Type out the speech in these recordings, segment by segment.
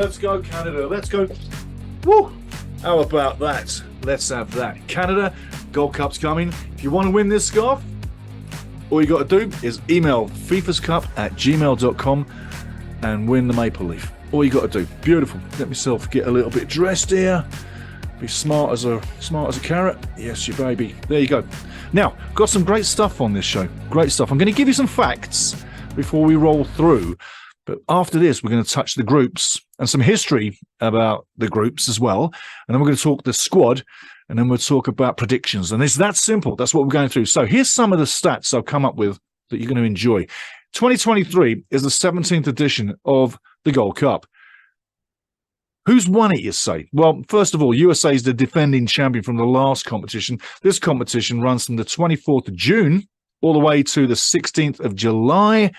Let's go, Canada. Let's go. Woo! How about that? Let's have that. Canada, Gold Cup's coming. If you want to win this scarf, all you got to do is email fifascup@gmail.com and win the maple leaf. All you got to do. Beautiful. Let myself get a little bit dressed here. Be smart as a carrot. Yes, you baby. There you go. Now, got some great stuff on this show. Great stuff. I'm going to give you some facts before we roll through. But after this, we're going to touch the groups and some history about the groups as well. And then we're going to talk the squad, and then we'll talk about predictions. And it's that simple. That's what we're going through. So here's some of the stats I've come up with that you're going to enjoy. 2023 is the 17th edition of the Gold Cup. Who's won it, you say? Well, first of all, USA is the defending champion from the last competition. This competition runs from the 24th of June all the way to the 16th of July.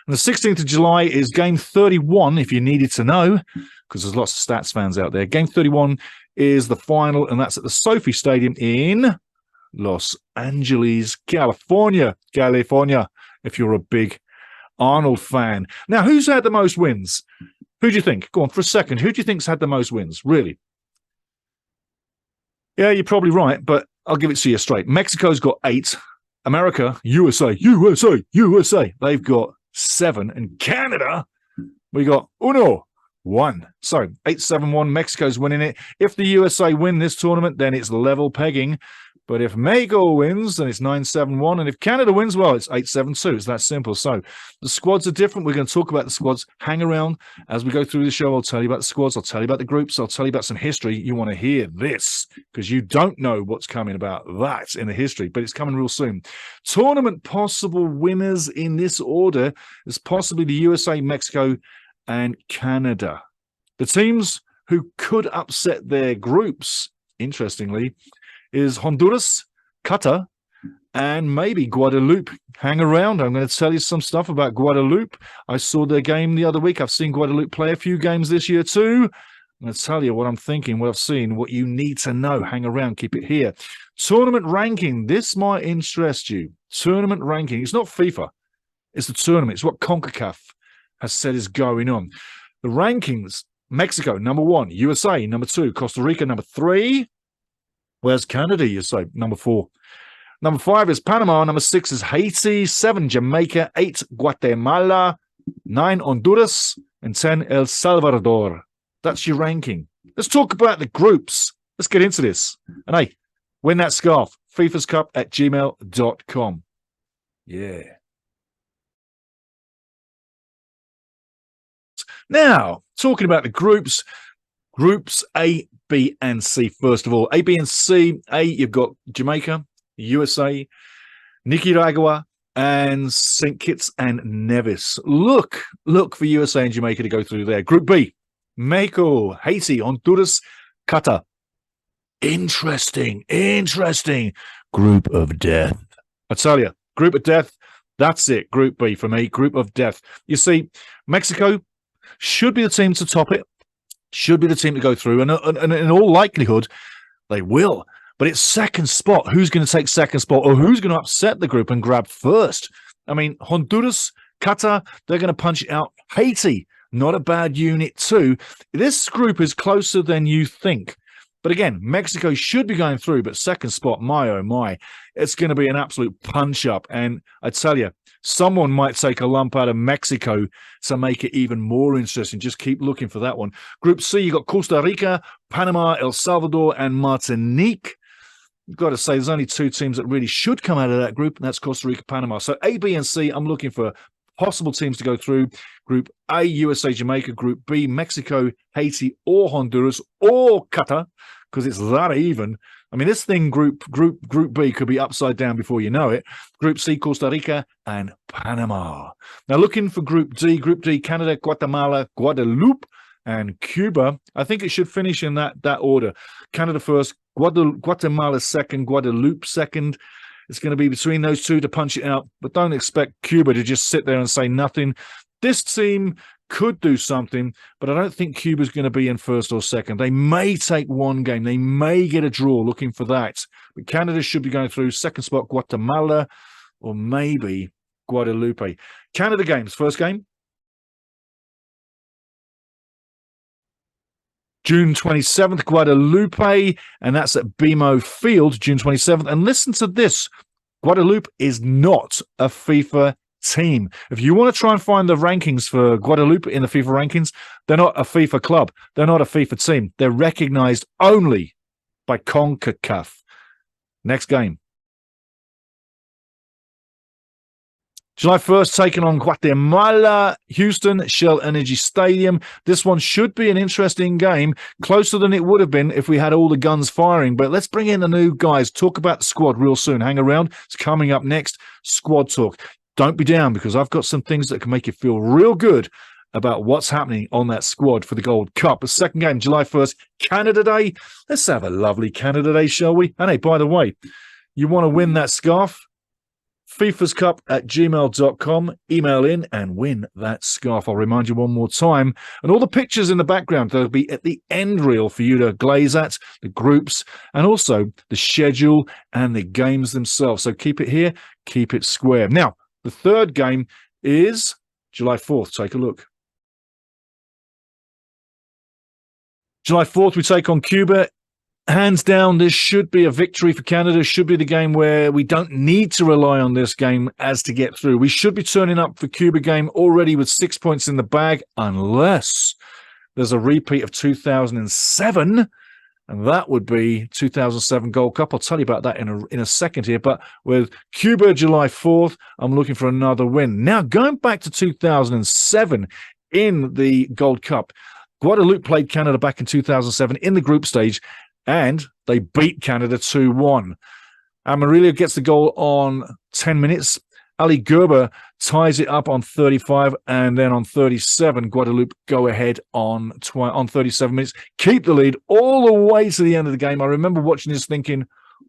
And the 16th of July is game 31, if you needed to know, because there's lots of stats fans out there. Game 31 is the final, and that's at the Sophie Stadium in Los Angeles, California. If you're a big Arnold fan. Now, who's had the most wins? Who do you think? Go on, for a second. Who do you think's had the most wins? Really? Yeah, you're probably right, but I'll give it to you straight. Mexico's got 8. America, USA, they've got 7. And Canada, we got 1. So 8-7-1, Mexico's winning it. If the USA win this tournament, then it's level pegging. But if Mexico wins, then it's 9-7-1. And if Canada wins, well, it's 8-7-2. It's that simple. So the squads are different. We're going to talk about the squads. Hang around as we go through the show. I'll tell you about the squads. I'll tell you about the groups. I'll tell you about some history. You want to hear this because you don't know what's coming about that in the history, but it's coming real soon. Tournament possible winners in this order is possibly the USA, Mexico, and Canada. The teams who could upset their groups, interestingly, is Honduras, Qatar, and maybe Guadeloupe. Hang around. I'm going to tell you some stuff about Guadeloupe. I saw their game the other week. I've seen Guadeloupe play a few games this year too. I'm going to tell you what I'm thinking, what I've seen, what you need to know. Hang around. Keep it here. Tournament ranking. This might interest you. Tournament ranking. It's not FIFA. It's the tournament. It's what CONCACAF has said is going on. The rankings. Mexico, number 1. USA, number 2. Costa Rica, number 3. Where's Canada, you say? Number 4. Number 5 is Panama. Number 6 is Haiti. 7, Jamaica. 8, Guatemala. 9, Honduras. And 10, El Salvador. That's your ranking. Let's talk about the groups. Let's get into this. And hey, win that scarf. fifascup@gmail.com. Yeah. Now, talking about the groups A, B, and C. First of all, A, B, and C. A, you've got Jamaica, USA, Nicaragua, and St. Kitts and Nevis. Look for USA and Jamaica to go through there. Group B, Mexico, Haiti, Honduras, Qatar. Interesting. Group of death. I tell you, group of death. That's it. Group B for me. Group of death. You see, Mexico should be the team to top it. Should be the team to go through. And in all likelihood, they will. But it's second spot. Who's going to take second spot? Or who's going to upset the group and grab first? I mean, Honduras, Qatar, they're going to punch out Haiti. Not a bad unit too. This group is closer than you think. But again, Mexico should be going through, but second spot, my oh my, it's going to be an absolute punch-up. And I tell you, someone might take a lump out of Mexico to make it even more interesting. Just keep looking for that one. Group C, you got Costa Rica, Panama, El Salvador, and Martinique. You've got to say there's only 2 teams that really should come out of that group, and that's Costa Rica, Panama. So A, B, and C, I'm looking for possible teams to go through. Group A, USA, Jamaica. Group B, Mexico, Haiti, or Honduras, or Qatar, because it's that even. I mean, this thing, Group B, could be upside down before you know it. Group C, Costa Rica, and Panama. Now, looking for Group D. Group D, Canada, Guatemala, Guadeloupe, and Cuba. I think it should finish in that order. Canada first, Guatemala second, Guadeloupe second. It's going to be between those two to punch it out, but don't expect Cuba to just sit there and say nothing. This team could do something, but I don't think Cuba's going to be in first or second. They may take one game. They may get a draw, looking for that. But Canada should be going through. Second spot, Guatemala, or maybe Guadeloupe. Canada games. First game, June 27th, Guadalupe, and that's at BMO Field, June 27th. And listen to this. Guadalupe is not a FIFA team. If you want to try and find the rankings for Guadalupe in the FIFA rankings, they're not a FIFA club. They're not a FIFA team. They're recognized only by CONCACAF. Next game. July 1st, taking on Guatemala, Houston, Shell Energy Stadium. This one should be an interesting game, closer than it would have been if we had all the guns firing. But let's bring in the new guys, talk about the squad real soon. Hang around. It's coming up next, Squad Talk. Don't be down, because I've got some things that can make you feel real good about what's happening on that squad for the Gold Cup. The second game, July 1st, Canada Day. Let's have a lovely Canada Day, shall we? And hey, by the way, you want to win that scarf? FIFAscup@gmail.com. Email in and win that scarf. I'll remind you one more time. And all the pictures in the background, they'll be at the end reel for you to glaze at, the groups, and also the schedule and the games themselves. So keep it here, keep it square. Now, the third game is July 4th. Take a look. July 4th, we take on Cuba. Hands down, this should be a victory for Canada. Should be the game where we don't need to rely on this game as to get through. We should be turning up for Cuba game already with 6 points in the bag, unless there's a repeat of 2007, and that would be 2007 Gold Cup. I'll tell you about that in a second here. But with Cuba, July 4th, I'm looking for another win. Now, going back to 2007 in the Gold Cup, Guadalupe played Canada back in 2007 in the group stage, and they beat Canada 2-1. Amarillo gets the goal on 10 minutes. Ali Gerber ties it up on 35, and then on 37, Guadalupe go ahead on 37 minutes, keep the lead all the way to the end of the game. I remember watching this thinking,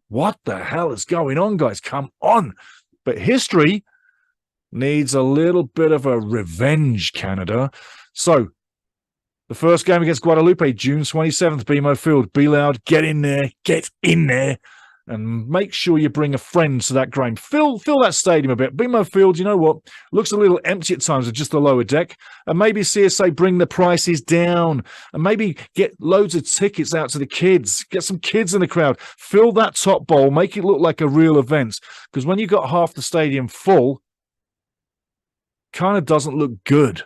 what the hell is going on, guys? Come on. But history needs a little bit of a revenge, Canada. So, the first game against Guadalupe, June 27th, BMO Field. Be loud, get in there, and make sure you bring a friend to that game. Fill that stadium a bit. BMO Field, you know what, looks a little empty at times with just the lower deck. And maybe CSA bring the prices down, and maybe get loads of tickets out to the kids. Get some kids in the crowd. Fill that top bowl. Make it look like a real event. Because when you got half the stadium full, kind of doesn't look good.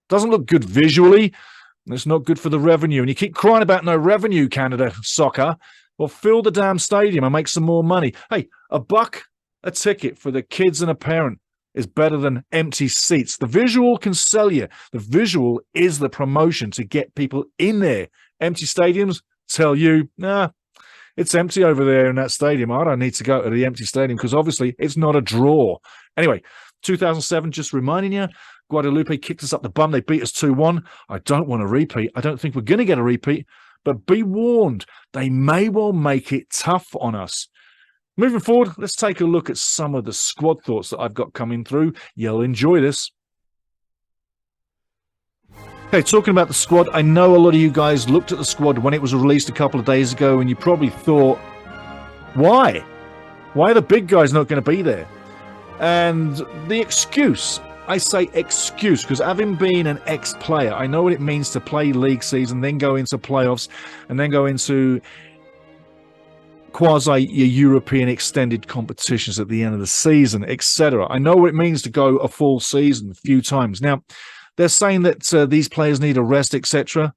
Doesn't look good visually. It's not good for the revenue. And you keep crying about no revenue, Canada soccer. Well, fill the damn stadium and make some more money. Hey, $1 a ticket for the kids and a parent is better than empty seats. The visual can sell you. The visual is the promotion to get people in there. Empty stadiums tell you, nah, it's empty over there in that stadium. I don't need to go to the empty stadium because obviously it's not a draw. Anyway, 2007, just reminding you, Guadalupe kicked us up the bum. They beat us 2-1. I don't want a repeat. I don't think we're going to get a repeat. But be warned, they may well make it tough on us. Moving forward, let's take a look at some of the squad thoughts that I've got coming through. You'll enjoy this. Okay, talking about the squad, I know a lot of you guys looked at the squad when it was released a couple of days ago, and you probably thought, why? Why are the big guys not going to be there? And the excuse, I say excuse, because having been an ex-player, I know what it means to play league season, then go into playoffs, and then go into quasi-European extended competitions at the end of the season, etc. I know what it means to go a full season a few times. Now, they're saying that these players need a rest, etc.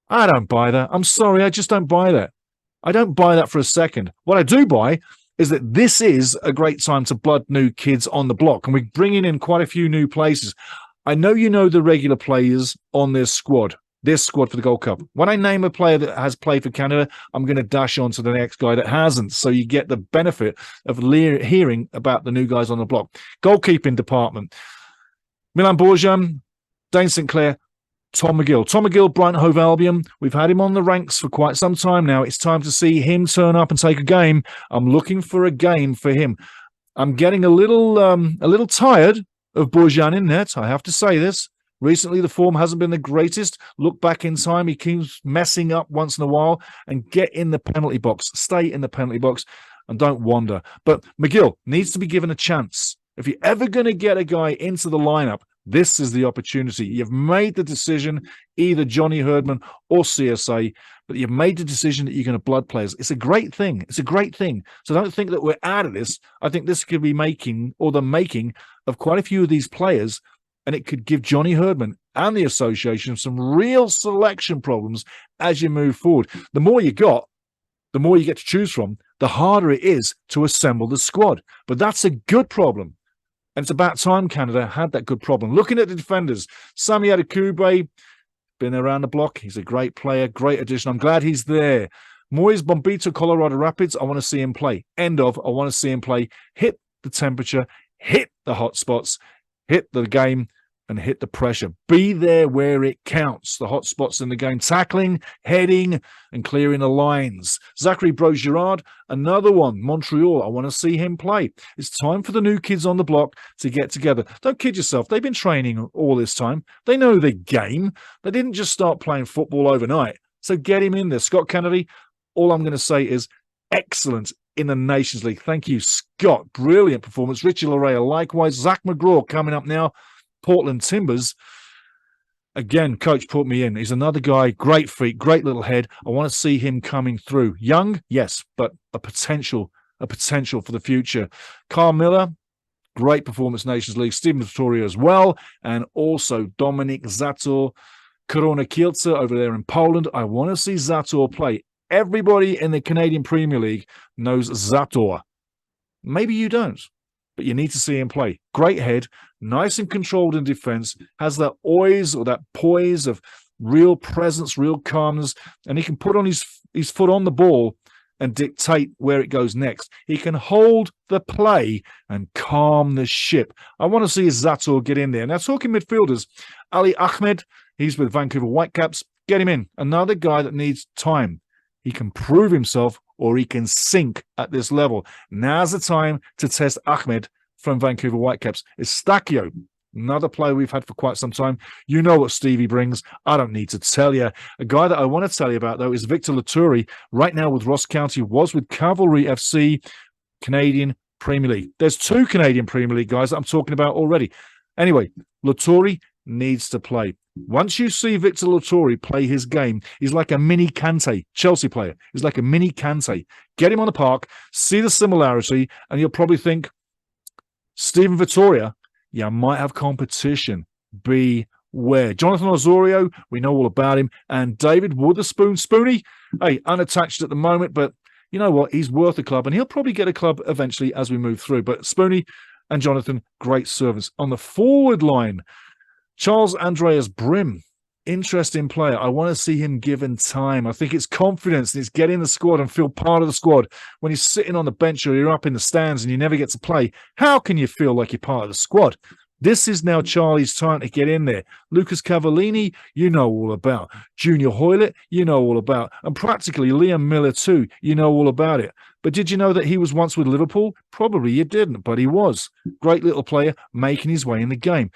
I don't buy that. I'm sorry, I just don't buy that. I don't buy that for a second. What I do buy is that this is a great time to blood new kids on the block, and we're bringing in quite a few new places. I know you know the regular players on this squad for the Gold Cup. When I name a player that has played for Canada, I'm going to dash on to the next guy that hasn't, so you get the benefit of hearing about the new guys on the block. Goalkeeping department. Milan Borjan, Dane Sinclair, Tom McGill. Tom McGill, Brighton Hove Albion. We've had him on the ranks for quite some time now. It's time to see him turn up and take a game. I'm looking for a game for him. I'm getting a little tired of Borjan in net. I have to say this. Recently, the form hasn't been the greatest. Look back in time. He keeps messing up once in a while. And get in the penalty box. Stay in the penalty box and don't wander. But McGill needs to be given a chance. If you're ever going to get a guy into the lineup, This is the opportunity. You've made the decision, either Johnny Herdman or CSA, but you've made the decision that you're going to blood players. It's a great thing. It's a great thing. So don't think that we're out of this. I think this could be making of quite a few of these players, and it could give Johnny Herdman and the association some real selection problems as you move forward. The more you got, the more you get to choose from, the harder it is to assemble the squad. But that's a good problem. And it's about time Canada had that good problem. Looking at the defenders, Sami Adekugbe, been around the block. He's a great player, great addition. I'm glad he's there. Moise Bombito, Colorado Rapids, I want to see him play. I want to see him play. Hit the temperature, hit the hot spots, hit the game, and hit the pressure. Be there where it counts. The hot spots in the game, tackling, heading, and clearing the lines. Zachary Bro-Girard, another one. Montreal, I want to see him play. It's time for the new kids on the block to get together. Don't kid yourself. They've been training all this time. They know the game. They didn't just start playing football overnight. So get him in there. Scott Kennedy, all I'm going to say is excellent in the Nations League. Thank you, Scott. Brilliant performance. Richie Larea, likewise. Zach McGraw coming up now. Portland Timbers. Again, coach put me in. He's another guy, great feet, great little head. I want to see him coming through. Young, yes, but a potential for the future. Carl Miller, great performance, Nations League. Stephen Vittorio as well. And also Dominik Zator, Korona Kielce over there in Poland. I want to see Zator play. Everybody in the Canadian Premier League knows Zator. Maybe you don't, but you need to see him play. Great head, nice and controlled in defense, has that poise of real presence, real calmness, and he can put on his foot on the ball and dictate where it goes next. He can hold the play and calm the ship. I want to see Zator get in there. Now, talking midfielders, Ali Ahmed, he's with Vancouver Whitecaps. Get him in. Another guy that needs time. He can prove himself or he can sink at this level. Now's the time to test Ahmed from Vancouver Whitecaps. Estacio, another player we've had for quite some time. You know what Stevie brings. I don't need to tell you. A guy that I want to tell you about, though, is Victor Laturi. Right now with Ross County, was with Cavalry FC, Canadian Premier League. There's two Canadian Premier League guys that I'm talking about already. Anyway, Laturi needs to play. Once you see Victor Laturi play his game, he's like a mini Kante, Chelsea player. He's like a mini Kante. Get him on the park, see the similarity, and you'll probably think, Stephen Vittoria, yeah, might have competition. Beware. Jonathan Osorio, we know all about him. And David Wotherspoon, Spoonie, hey, unattached at the moment, but you know what? He's worth a club, and he'll probably get a club eventually as we move through. But Spoonie and Jonathan, great servants. On the forward line, Charles Andreas Brim, interesting player. I want to see him given time. I think it's confidence and it's get in the squad and feel part of the squad. When you're sitting on the bench or you're up in the stands and you never get to play, how can you feel like you're part of the squad? This is now Charlie's time to get in there. Lucas Cavallini, you know all about. Junior Hoylett, you know all about. And practically Liam Miller too, you know all about it. But did you know that he was once with Liverpool? Probably you didn't, but he was. Great little player making his way in the game.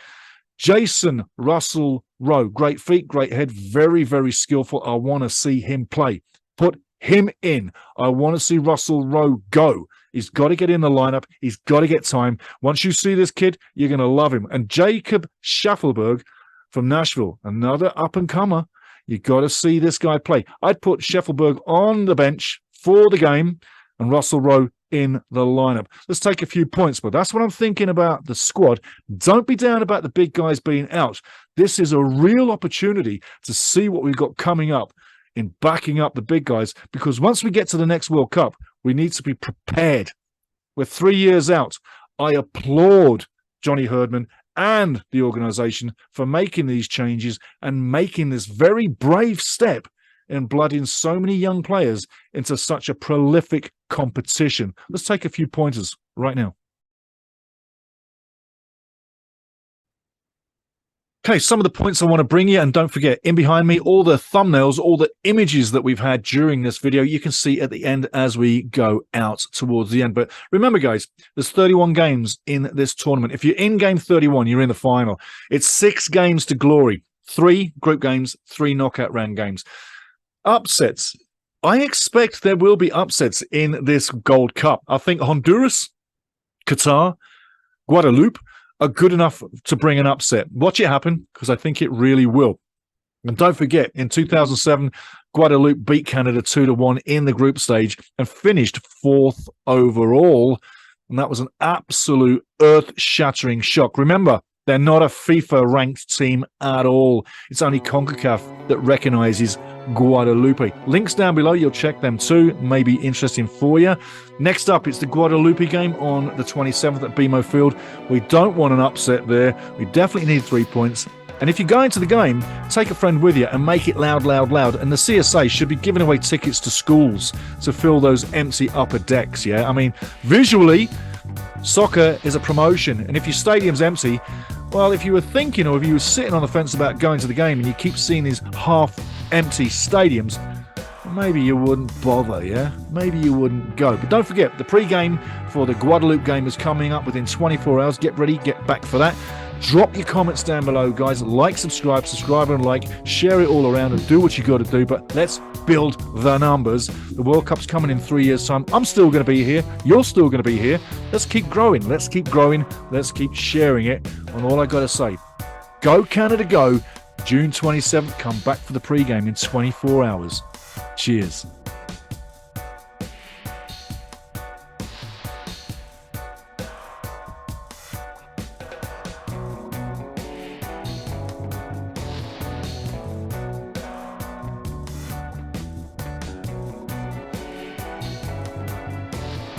Jason Russell Rowe, great feet, great head, very, very skillful. I want to see him play. Put him in. I want to see Russell Rowe go. He's got to get in the lineup. He's got to get time. Once you see this kid, you're going to love him. And Jacob Schaffelberg from Nashville, another up-and-comer. You got to see this guy play. I'd put Schaffelberg on the bench for the game and Russell Rowe in the lineup. Let's take a few points, but that's what I'm thinking about the squad. Don't be down about the big guys being out. This is a real opportunity to see what we've got coming up in backing up the big guys, because once we get to the next World Cup, we need to be prepared. We're 3 years out. I applaud Johnny Herdman and the organization for making these changes and making this very brave step in blooding so many young players into such a prolific competition. Let's take a few pointers right now. Okay, some of the points I want to bring you, and don't forget, in behind me, all the thumbnails, all the images that we've had during this video, you can see at the end as we go out towards the end. But remember, guys, there's 31 games in this tournament. If you're in game 31, you're in the final. It's 6 games to glory, 3 group games, 3 knockout round games. Upsets. I expect there will be upsets in this Gold Cup. I think Honduras, Qatar, Guadeloupe are good enough to bring an upset. Watch it happen, because I think it really will. And don't forget, in 2007, Guadeloupe beat Canada 2-1 in the group stage and finished 4th overall. And that was an absolute earth-shattering shock. Remember, they're not a FIFA-ranked team at all. It's only CONCACAF that recognizes Guadeloupe. Links down below. You'll check them too. May be interesting for you. Next up, it's the Guadeloupe game on the 27th at BMO Field. We don't want an upset there. We definitely need 3 points. And if you go into the game, take a friend with you and make it loud, loud, loud. And the CSA should be giving away tickets to schools to fill those empty upper decks, yeah? I mean, visually, soccer is a promotion. And if your stadium's empty, well, if you were thinking or if you were sitting on the fence about going to the game and you keep seeing these half-empty stadiums, maybe you wouldn't bother, yeah? Maybe you wouldn't go. But don't forget, the pre-game for the Guadeloupe game is coming up within 24 hours. Get ready, get back for that. Drop your comments down below, guys. Like, subscribe and like. Share it all around and do what you got to do. But let's build the numbers. The World Cup's coming in 3 years' time. I'm still going to be here. You're still going to be here. Let's keep growing. Let's keep growing. Let's keep sharing it. And all I got to say, go Canada, go. June 27th, come back for the pre-game in 24 hours. Cheers.